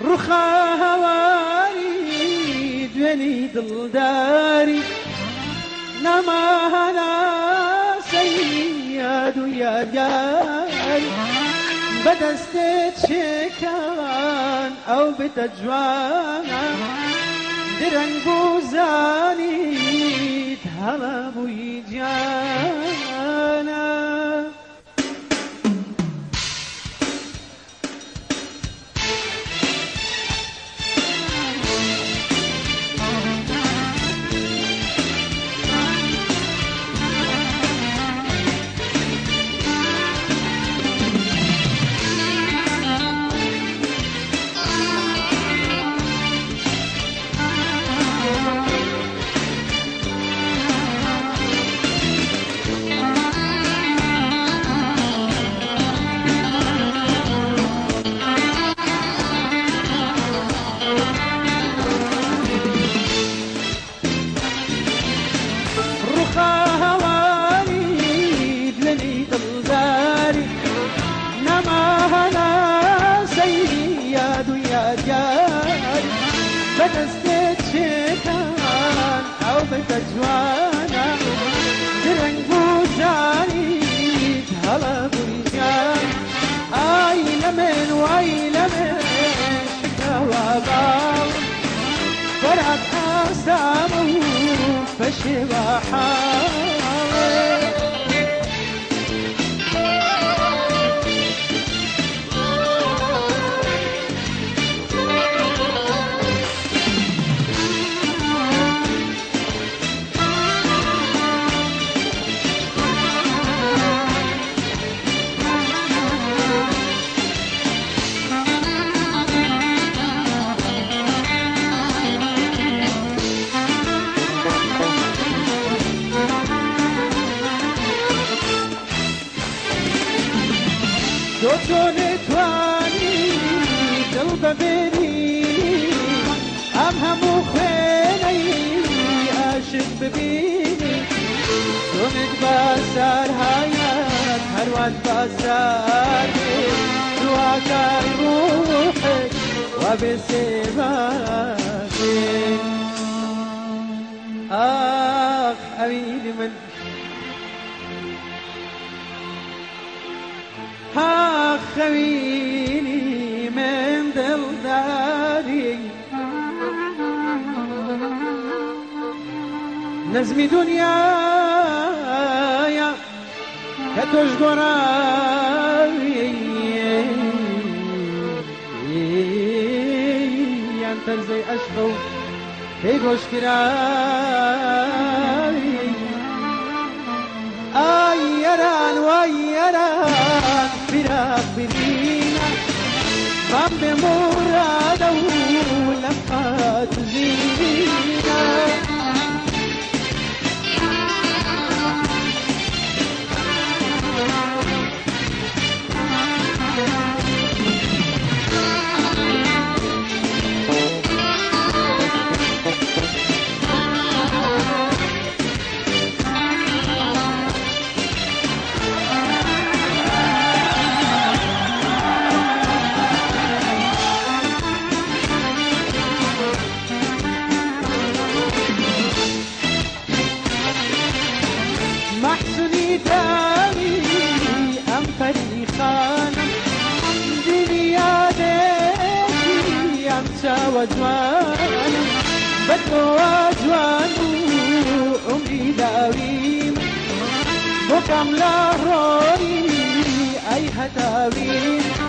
رخا هواري دوێنی دڵداری نەماهەنا سەیاد و یاریاری بەدەستێت شێکان ئەو بتە جوانە درەنگ و زانیت هەڵە بووی گیانە بەدەستێت شێکان ئەو بتە جوانە درەنگ و زانیت هەڵە بووی گیان ئای لە من وای لە من شکاوە باڵ وەرات ئاسامە و بەشێوە حاڵێ تۆ نەتوانی دڵ ببینی ئەم هەموو خوێنەی عاشق ببینی تۆنت باسار هایات هەروان باسار دواکار ڕوحت وا بێسێباکێ ئاخ ئەوینی من خەوینی من دڵداری نەزمی دنیایە کە تۆش گۆڕاوی یان تەرزەی عەشقە و پێی گۆشکراوی ئای یەران وای یەران فراق ببینە مام بێ مورادە و لەم خاتوزینە محسونی داری ئەم پەریخانم دینی یادێکی ئەم چاوە جوانم بە تۆوە جوان و عومری داویم بۆ کەم لە ڕۆی ئەی هەتاویم